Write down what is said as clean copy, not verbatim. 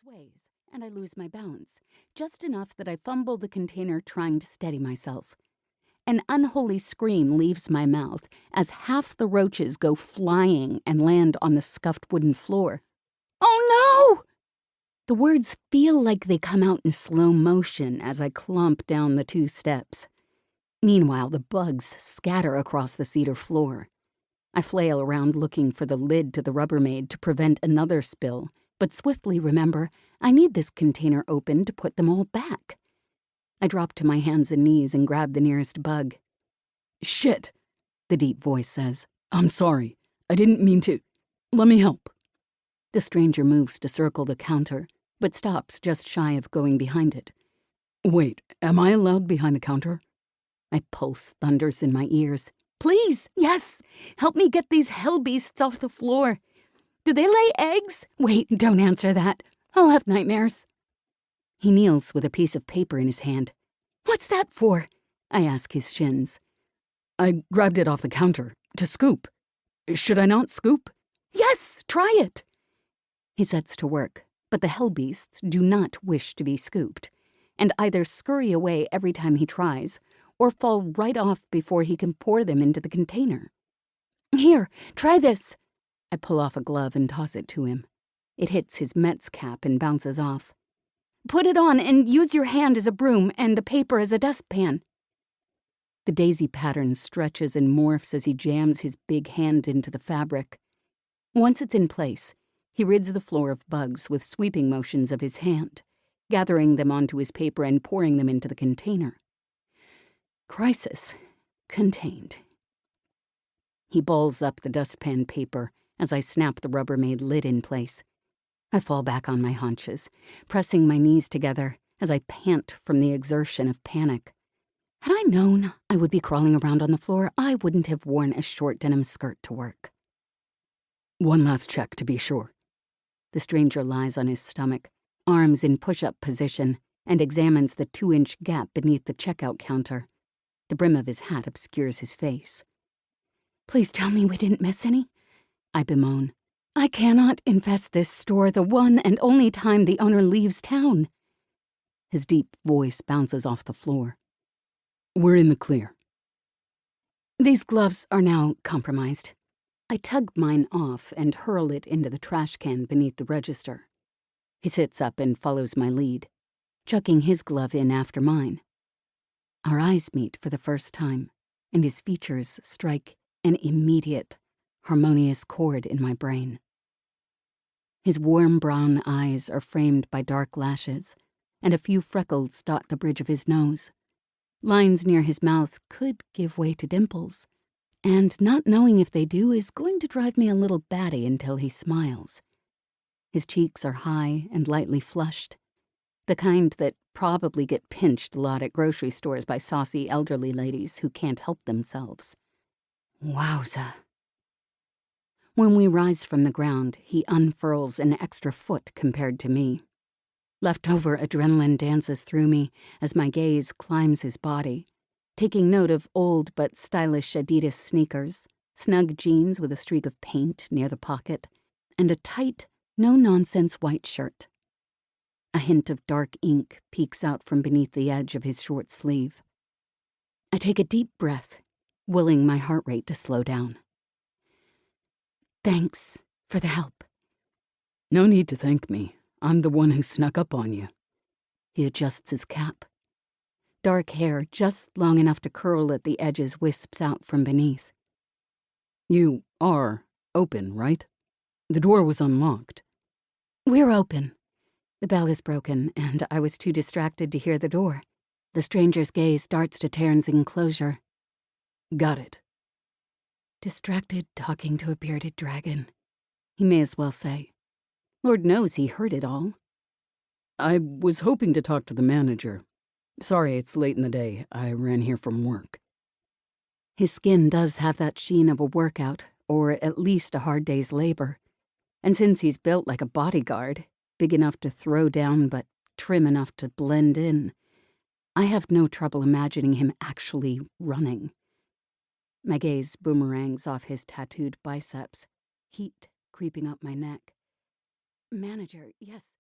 sways, and I lose my balance, just enough that I fumble the container trying to steady myself. An unholy scream leaves my mouth as half the roaches go flying and land on the scuffed wooden floor. "Oh no!" The words feel like they come out in slow motion as I clomp down the 2 steps. Meanwhile, the bugs scatter across the cedar floor. I flail around looking for the lid to the Rubbermaid to prevent another spill, but swiftly remember I need this container open to put them all back. I drop to my hands and knees and grab the nearest bug. "Shit," the deep voice says. "I'm sorry. I didn't mean to. Let me help." The stranger moves to circle the counter, but stops just shy of going behind it. "Wait, am I allowed behind the counter?" My pulse thunders in my ears. "Please, yes. Help me get these hell beasts off the floor. Do they lay eggs? Wait, don't answer that. I'll have nightmares." He kneels with a piece of paper in his hand. "What's that for?" I ask his shins. "I grabbed it off the counter, to scoop. Should I not scoop?" "Yes, try it." He sets to work, but the hell beasts do not wish to be scooped, and either scurry away every time he tries, or fall right off before he can pour them into the container. "Here, try this." I pull off a glove and toss it to him. It hits his Met's cap and bounces off. "Put it on and use your hand as a broom and the paper as a dustpan." The daisy pattern stretches and morphs as he jams his big hand into the fabric. Once it's in place, he rids the floor of bugs with sweeping motions of his hand, gathering them onto his paper and pouring them into the container. Crisis contained. He balls up the dustpan paper as I snap the Rubbermaid lid in place. I fall back on my haunches, pressing my knees together as I pant from the exertion of panic. Had I known I would be crawling around on the floor, I wouldn't have worn a short denim skirt to work. "One last check to be sure." The stranger lies on his stomach, arms in push-up position, and examines the 2-inch gap beneath the checkout counter. The brim of his hat obscures his face. "Please tell me we didn't miss any," I bemoan. "I cannot infest this store the one and only time the owner leaves town." His deep voice bounces off the floor. "We're in the clear." These gloves are now compromised. I tug mine off and hurl it into the trash can beneath the register. He sits up and follows my lead, chucking his glove in after mine. Our eyes meet for the first time, and his features strike an immediate, harmonious chord in my brain. His warm brown eyes are framed by dark lashes, and a few freckles dot the bridge of his nose. Lines near his mouth could give way to dimples, and not knowing if they do is going to drive me a little batty until he smiles. His cheeks are high and lightly flushed, the kind that probably get pinched a lot at grocery stores by saucy elderly ladies who can't help themselves. Wowza. When we rise from the ground, he unfurls an extra foot compared to me. Leftover adrenaline dances through me as my gaze climbs his body, taking note of old but stylish Adidas sneakers, snug jeans with a streak of paint near the pocket, and a tight, no-nonsense white shirt. A hint of dark ink peeks out from beneath the edge of his short sleeve. I take a deep breath, willing my heart rate to slow down. "Thanks for the help." "No need to thank me. I'm the one who snuck up on you." He adjusts his cap. Dark hair, just long enough to curl at the edges, wisps out from beneath. "You are open, right? The door was unlocked." "We're open. The bell is broken, and I was too distracted to hear the door." The stranger's gaze darts to Taryn's enclosure. "Got it." Distracted talking to a bearded dragon. He may as well say. Lord knows he heard it all. "I was hoping to talk to the manager. Sorry it's late in the day. I ran here from work." His skin does have that sheen of a workout, or at least a hard day's labor. And since he's built like a bodyguard, big enough to throw down but trim enough to blend in, I have no trouble imagining him actually running. My gaze boomerangs off his tattooed biceps, heat creeping up my neck. "Manager, yes,